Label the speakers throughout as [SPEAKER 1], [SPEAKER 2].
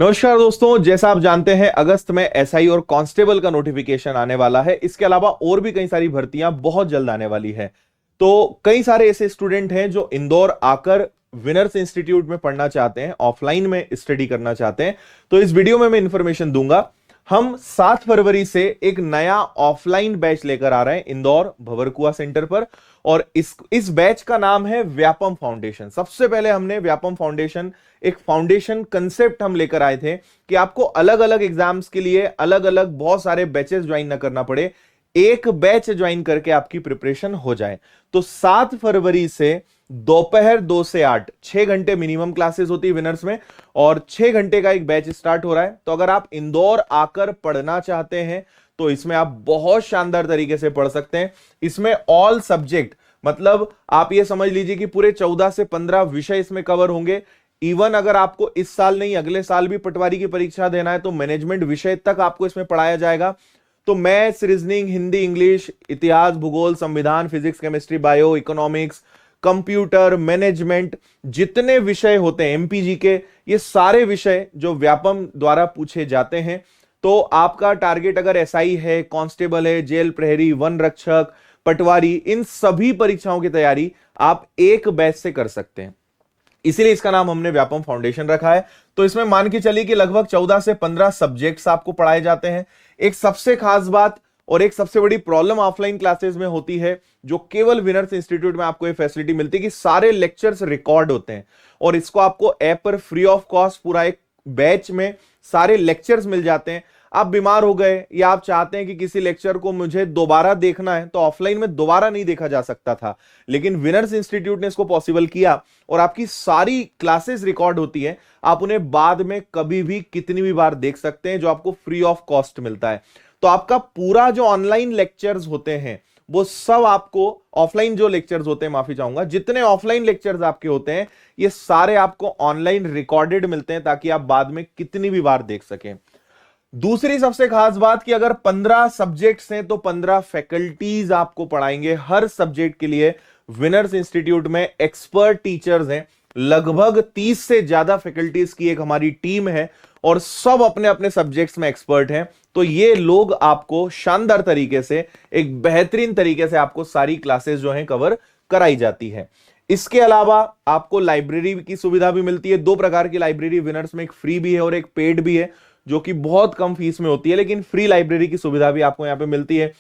[SPEAKER 1] नमस्कार दोस्तों, जैसा आप जानते हैं अगस्त में एसआई और कांस्टेबल का नोटिफिकेशन आने वाला है। इसके अलावा और भी कई सारी भर्तियां बहुत जल्द आने वाली है। तो कई सारे ऐसे स्टूडेंट हैं जो इंदौर आकर विनर्स इंस्टीट्यूट में पढ़ना चाहते हैं, ऑफलाइन में स्टडी करना चाहते हैं। तो इस वीडियो में मैं इंफॉर्मेशन दूंगा। हम 7 फरवरी से एक नया ऑफलाइन बैच लेकर आ रहे हैं इंदौर भंवरकुआ सेंटर पर, और इस बैच का नाम है व्यापम फाउंडेशन। सबसे पहले हमने व्यापम फाउंडेशन, एक फाउंडेशन कंसेप्ट हम लेकर आए थे कि आपको अलग अलग एग्जाम्स के लिए अलग अलग बहुत सारे बैचेस ज्वाइन ना करना पड़े, एक बैच ज्वाइन करके आपकी प्रिपरेशन हो जाए। तो 7 फरवरी से दोपहर 2 से 8 6 घंटे मिनिमम क्लासेस होती है विनर्स में, और 6 घंटे का एक बैच स्टार्ट हो रहा है। तो अगर आप इंदौर आकर पढ़ना चाहते हैं तो इसमें आप बहुत शानदार तरीके से पढ़ सकते हैं। इसमें ऑल सब्जेक्ट, मतलब आप ये समझ लीजिए कि पूरे 14 से 15 विषय इसमें कवर होंगे। इवन अगर आपको इस साल नहीं अगले साल भी पटवारी की परीक्षा देना है तो मैनेजमेंट विषय तक आपको इसमें पढ़ाया जाएगा। तो मैथ्स, रीजनिंग, हिंदी, इंग्लिश, इतिहास, भूगोल, संविधान, physics, chemistry, bio, economics, computer, management, जितने विषय होते हैं एमपीजी के, ये सारे विषय जो व्यापम द्वारा पूछे जाते हैं। तो आपका टारगेट अगर एसआई है, कांस्टेबल है, जेल प्रहरी, वन रक्षक, पटवारी, इन सभी परीक्षाओं की तैयारी आप एक बैच से कर सकते हैं। इसीलिए इसका नाम हमने व्यापम फाउंडेशन रखा है। तो इसमें मान के चलिए कि लगभग 14 से 15 सब्जेक्ट्स आपको पढ़ाए जाते हैं। एक सबसे खास बात और एक सबसे बड़ी प्रॉब्लम ऑफलाइन क्लासेस में होती है, जो केवल विनर्स इंस्टीट्यूट में आपको ये फैसिलिटी मिलती है कि सारे लेक्चर्स रिकॉर्ड होते हैं, और इसको आपको ऐप पर फ्री ऑफ कॉस्ट पूरा एक बैच में सारे लेक्चर्स मिल जाते हैं। आप बीमार हो गए या आप चाहते हैं कि किसी लेक्चर को मुझे दोबारा देखना है, तो ऑफलाइन में दोबारा नहीं देखा जा सकता था, लेकिन विनर्स इंस्टीट्यूट ने इसको पॉसिबल किया और आपकी सारी क्लासेस रिकॉर्ड होती है। आप उन्हें बाद में कभी भी कितनी भी बार देख सकते हैं, जो आपको फ्री ऑफ कॉस्ट मिलता है। तो आपका पूरा जो ऑनलाइन लेक्चर्स होते हैं वो सब आपको, ऑफलाइन जो लेक्चर्स होते हैं, माफी चाहूंगा, जितने ऑफलाइन लेक्चर्स आपके होते हैं ये सारे आपको ऑनलाइन रिकॉर्डेड मिलते हैं, ताकि आप बाद में कितनी भी बार देख सकें। दूसरी सबसे खास बात कि अगर 15 सब्जेक्ट्स हैं तो 15 फैकल्टीज आपको पढ़ाएंगे। हर सब्जेक्ट के लिए विनर्स इंस्टीट्यूट में एक्सपर्ट टीचर्स हैं। लगभग 30 से ज्यादा फैकल्टीज की एक हमारी टीम है और सब अपने अपने सब्जेक्ट्स में एक्सपर्ट हैं। तो ये लोग आपको शानदार तरीके से, एक बेहतरीन तरीके से आपको सारी क्लासेस जो हैं कवर कराई जाती है। इसके अलावा आपको लाइब्रेरी की सुविधा भी मिलती है। 2 प्रकार की लाइब्रेरी विनर्स में, एक फ्री भी है और एक पेड भी है, जो कि बहुत कम फीस में होती है, लेकिन फ्री लाइब्रेरी की सुविधा भी आपको यहां पे मिलती है।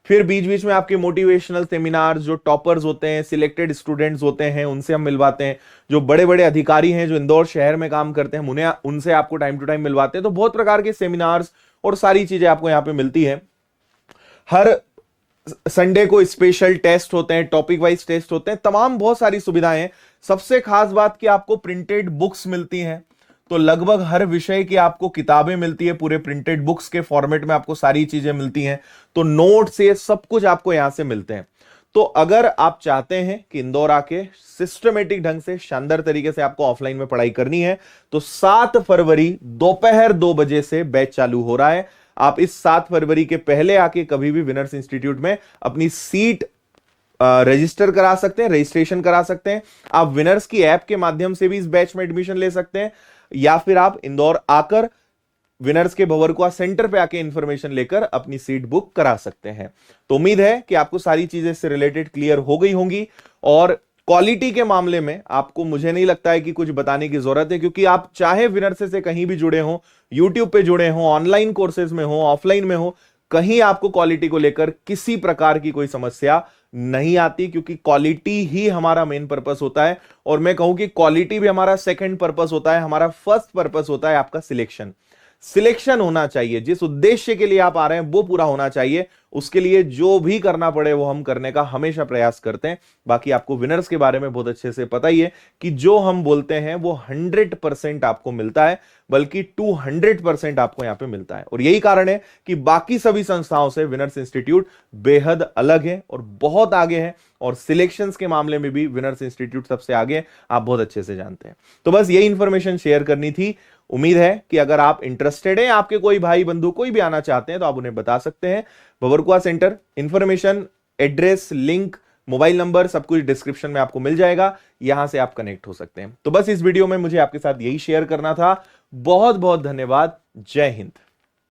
[SPEAKER 1] फिर बीच बीच में आपके मोटिवेशनल सेमिनार्स, जो टॉपर्स होते हैं, सिलेक्टेड स्टूडेंट्स होते हैं, उनसे हम मिलवाते हैं। जो बड़े बड़े अधिकारी हैं जो इंदौर शहर में काम करते हैं, उन्हें उनसे आपको टाइम टू टाइम मिलवाते हैं। तो बहुत प्रकार के सेमिनार्स और सारी चीजें आपको यहाँ पे मिलती है। हर संडे को स्पेशल टेस्ट होते हैं, टॉपिक वाइज टेस्ट होते हैं, तमाम बहुत सारी सुविधाएं हैं। सबसे खास बात कि आपको प्रिंटेड बुक्स मिलती हैं। तो लगभग हर विषय की आपको किताबें मिलती है, पूरे प्रिंटेड बुक्स के फॉर्मेट में आपको सारी चीजें मिलती हैं। तो नोट्स, ये सब कुछ आपको यहां से मिलते हैं। तो अगर आप चाहते हैं कि इंदौर आके सिस्टमेटिक ढंग से, शानदार तरीके से आपको ऑफलाइन में पढ़ाई करनी है, तो 7 फरवरी दोपहर 2 बजे से बैच चालू हो रहा है। आप इस 7 फरवरी के पहले आके कभी भी विनर्स इंस्टीट्यूट में अपनी सीट रजिस्टर करा सकते हैं, रजिस्ट्रेशन करा सकते हैं। आप विनर्स की ऐप के माध्यम से भी इस बैच में एडमिशन ले सकते हैं, या फिर आप इंदौर आकर विनर्स के भंवरकुआ सेंटर पे आके इंफॉर्मेशन लेकर अपनी सीट बुक करा सकते हैं। तो उम्मीद है कि आपको सारी चीजें इससे रिलेटेड क्लियर हो गई होंगी, और क्वालिटी के मामले में आपको, मुझे नहीं लगता है कि कुछ बताने की जरूरत है, क्योंकि आप चाहे विनर्स से कहीं भी जुड़े हो, यूट्यूब पे जुड़े हो, ऑनलाइन कोर्सेज में हो, ऑफलाइन में हो, कहीं आपको क्वालिटी को लेकर किसी प्रकार की कोई समस्या नहीं आती, क्योंकि क्वालिटी ही हमारा मेन पर्पस होता है। और मैं कहूं कि क्वालिटी भी हमारा सेकंड पर्पस होता है। हमारा फर्स्ट पर्पस होता है आपका सिलेक्शन। सिलेक्शन होना चाहिए, जिस उद्देश्य के लिए आप आ रहे हैं वो पूरा होना चाहिए। उसके लिए जो भी करना पड़े वो हम करने का हमेशा प्रयास करते हैं। बाकी आपको विनर्स के बारे में बहुत अच्छे से पता ही है कि जो हम बोलते हैं वो 100% आपको मिलता है, बल्कि 200% आपको यहां पे मिलता है। और यही कारण है कि बाकी सभी संस्थाओं से विनर्स इंस्टीट्यूट बेहद अलग है और बहुत आगे है, और सिलेक्शंस के मामले में भी विनर्स इंस्टीट्यूट सबसे आगे, आप बहुत अच्छे से जानते हैं। तो बस यही इंफॉर्मेशन शेयर करनी थी। उम्मीद है कि अगर आप इंटरेस्टेड हैं, आपके कोई भाई बंधु कोई भी आना चाहते हैं, तो आप उन्हें बता सकते हैं। Bhanwarkuan centre, information, address, link, mobile number, सब कुछ डिस्क्रिप्शन में आपको मिल जाएगा। यहां से आप कनेक्ट हो सकते हैं। तो बस इस वीडियो में मुझे आपके साथ यही शेयर करना था। बहुत बहुत धन्यवाद। जय हिंद।